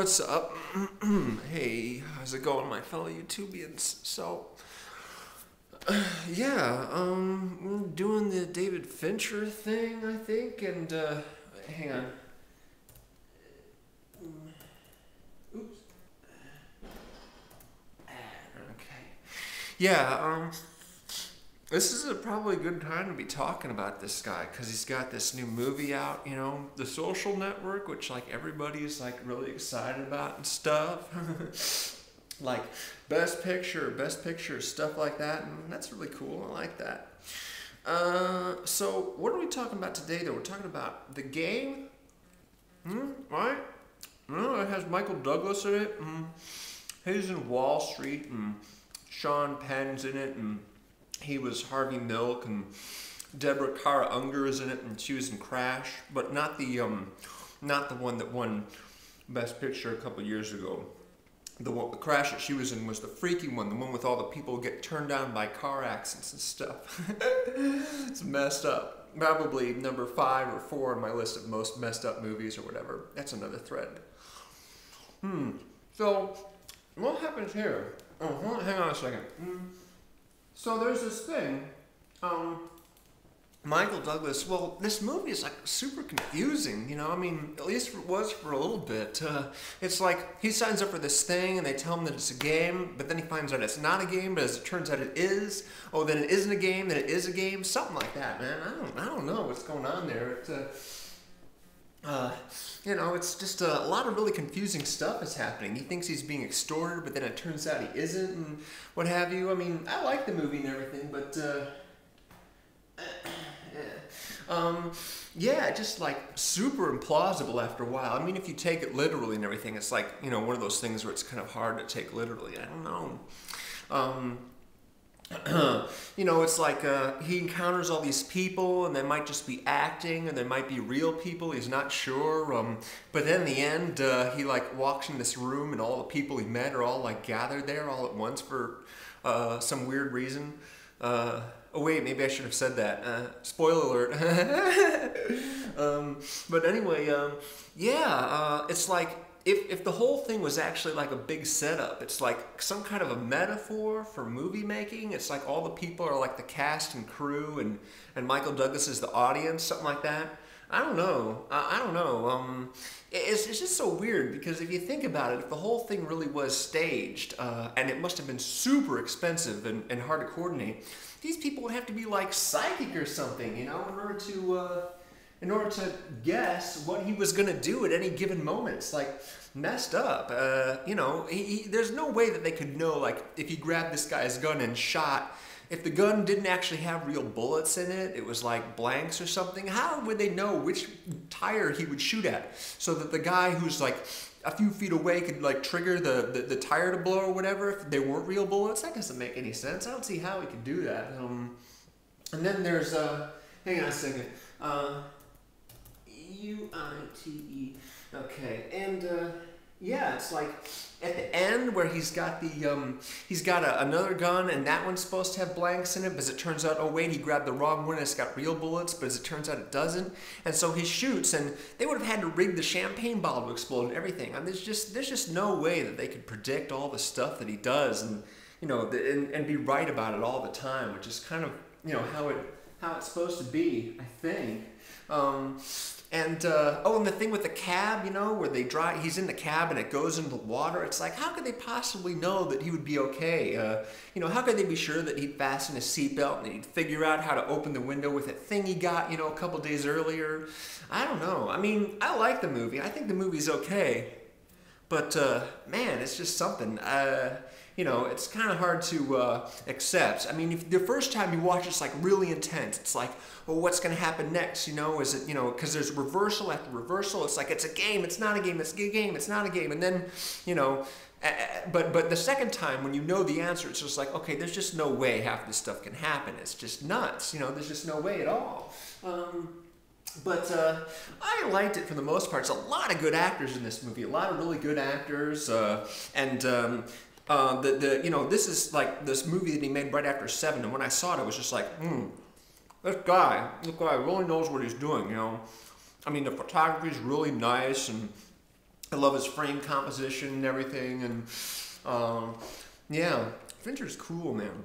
what's up? Hey, how's it going, my fellow YouTubians? So, yeah, we're doing the David Fincher thing, I think, and, hang on. Oops. Okay. Yeah, this is probably a good time to be talking about this guy because he's got this new movie out, you know, The Social Network, which like everybody's like really excited about and stuff. Like best picture, stuff like that, and that's really cool. I like that. So what are we talking about today though? We're talking about The Game, right? No, it has Michael Douglas in it. He's in Wall Street, and Sean Penn's in it, and he was Harvey Milk, and Deborah Kara Unger is in it, and she was in Crash, but not the one that won Best Picture a couple years ago. The Crash that she was in was the freaky one, the one with all the people who get turned down by car accidents and stuff. It's messed up. Probably number 5 or 4 on my list of most messed up movies or whatever. That's another thread. So, what happens here? Oh, hang on a second. So there's this thing, Michael Douglas, well, this movie is like super confusing, you know, I mean, at least it was for a little bit. It's like he signs up for this thing and they tell him that it's a game, but then he finds out it's not a game, but as it turns out it is. Oh, then it isn't a game, then it is a game, something like that, man. I don't know what's going on there. You know, it's just a lot of really confusing stuff is happening. He thinks he's being extorted, but then it turns out he isn't, and what have you. I mean, I like the movie and everything, but, yeah, just like super implausible after a while. I mean, if you take it literally and everything, it's like, you know, one of those things where it's kind of hard to take literally. I don't know. You know, it's like he encounters all these people and they might just be acting and they might be real people, he's not sure, but then in the end he like walks in this room and all the people he met are all like gathered there all at once for some weird reason. Oh wait, maybe I should have said that. Spoiler alert. But anyway, yeah, it's like if the whole thing was actually like a big setup, it's like some kind of a metaphor for movie making. It's like all the people are like the cast and crew, and Michael Douglas is the audience, something like that. I don't know. I don't know. It's just so weird because if you think about it, if the whole thing really was staged, and it must have been super expensive and hard to coordinate, these people would have to be like psychic or something, you know, in order to guess what he was going to do at any given moment. It's like messed up. You know, there's no way that they could know, like, if he grabbed this guy's gun and shot, if the gun didn't actually have real bullets in it, it was like blanks or something, how would they know which tire he would shoot at? So that the guy who's like a few feet away could like trigger the tire to blow or whatever if they weren't real bullets? That doesn't make any sense. I don't see how he could do that. And then there's, hang on a second. U-I-T-E. Okay, and yeah, it's like at the end where he's got the another gun and that one's supposed to have blanks in it, but as it turns out, oh wait, he grabbed the wrong one and it's got real bullets, but as it turns out it doesn't. And so he shoots, and they would have had to rig the champagne bottle to explode and everything. I mean, there's just no way that they could predict all the stuff that he does, and you know, and be right about it all the time, which is kind of, you know, how it's supposed to be, I think. And the thing with the cab, you know, where he's in the cab and it goes into the water. It's like, how could they possibly know that he would be okay? You know, how could they be sure that he'd fasten his seatbelt and he'd figure out how to open the window with that thing he got, you know, a couple days earlier? I don't know. I mean, I like the movie. I think the movie's okay. But, man, it's just something. You know, it's kind of hard to accept. I mean, if the first time you watch it's like really intense. It's like, well, what's going to happen next? You know, is it, you know, because there's reversal after reversal. It's like, it's a game, it's not a game, it's a game, it's not a game. And then, you know, but the second time when you know the answer, it's just like, okay, there's just no way half this stuff can happen. It's just nuts. You know, there's just no way at all. But I liked it for the most part. There's a lot of good actors in this movie, a lot of really good actors, and you know, this is like this movie that he made right after Seven, and when I saw it, it was just like, this guy really knows what he's doing, you know. I mean, the photography is really nice, and I love his frame composition and everything, and yeah, Fincher's cool, man.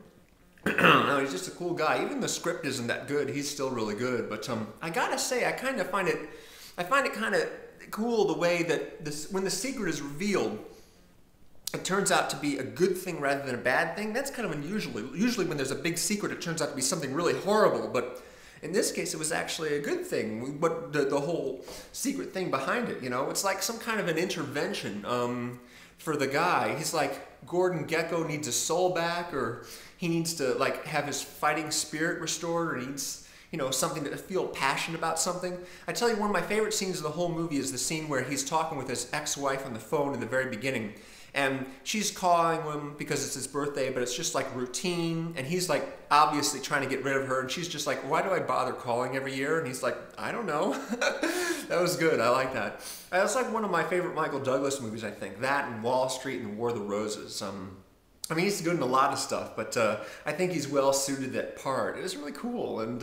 No, he's just a cool guy. Even the script isn't that good. He's still really good. But I gotta say, I find it kind of cool the way that when the secret is revealed, it turns out to be a good thing rather than a bad thing. That's kind of unusual. Usually, when there's a big secret, it turns out to be something really horrible. But in this case, it was actually a good thing. But the whole secret thing behind it, you know, it's like some kind of an intervention for the guy. He's like, Gordon Gekko needs his soul back, or he needs to like have his fighting spirit restored, or needs, you know, something to feel passionate about something. I tell you, one of my favorite scenes of the whole movie is the scene where he's talking with his ex-wife on the phone in the very beginning. And she's calling him because it's his birthday, but it's just like routine. And he's like obviously trying to get rid of her. And she's just like, why do I bother calling every year? And he's like, I don't know. That was good. I like that. That's like one of my favorite Michael Douglas movies, I think. That and Wall Street and War of the Roses. I mean, he's good in a lot of stuff, but I think he's well suited to that part. It was really cool. And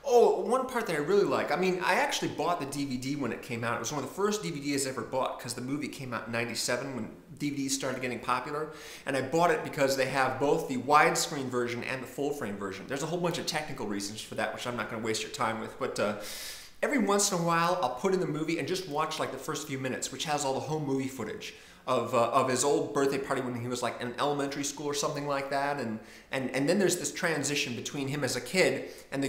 oh, one part that I really like. I mean, I actually bought the DVD when it came out. It was one of the first DVDs I ever bought because the movie came out in '97 when DVDs started getting popular. And I bought it because they have both the widescreen version and the full-frame version. There's a whole bunch of technical reasons for that, which I'm not going to waste your time with. But every once in a while, I'll put in the movie and just watch like the first few minutes, which has all the home movie footage of his old birthday party when he was like in elementary school or something like that, and then there's this transition between him as a kid, and they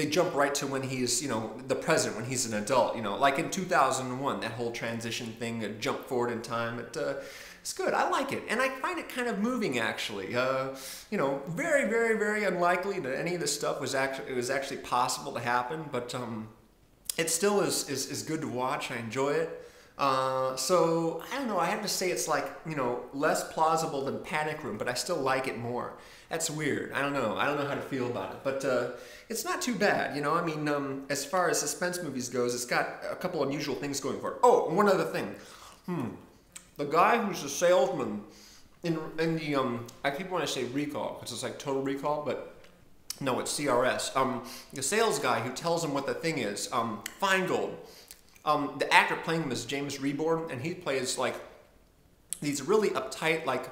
jump right to when he's, you know, the present, when he's an adult, you know, like in 2001, that whole transition thing, a jump forward in time. It's good. I like it, and I find it kind of moving actually. You know, very, very, very unlikely that any of this stuff was actually possible to happen, but it still is good to watch. I enjoy it. So, I don't know, I have to say it's like, you know, less plausible than Panic Room, but I still like it more. That's weird. I don't know how to feel about it, but it's not too bad, you know. I mean, as far as suspense movies goes, it's got a couple unusual things going for it. Oh, and one other thing. The guy who's a salesman in the, I keep wanting to say Recall, because it's like Total Recall, but no, it's CRS. The sales guy who tells him what the thing is, Feingold. The actor playing him is James Reborn, and he plays like these really uptight, like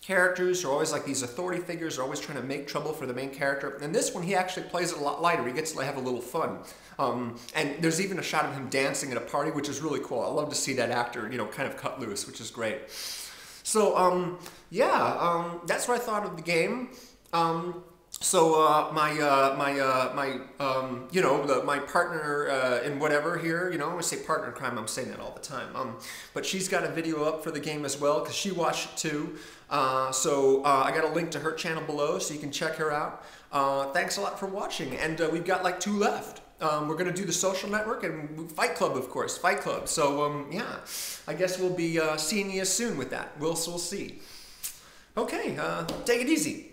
characters who are always like these authority figures, are always trying to make trouble for the main character. And this one, he actually plays it a lot lighter. He gets to have a little fun. And there's even a shot of him dancing at a party, which is really cool. I love to see that actor, you know, kind of cut loose, which is great. So, yeah, that's what I thought of the game. So you know, my partner in whatever here, you know, I always say partner in crime, I'm saying that all the time. But she's got a video up for the game as well, because she watched it too. So I got a link to her channel below, so you can check her out. Thanks a lot for watching, and we've got like 2 left. We're going to do The Social Network and Fight Club, of course, Fight Club. So, yeah, I guess we'll be seeing you soon with that. We'll see. Okay, take it easy.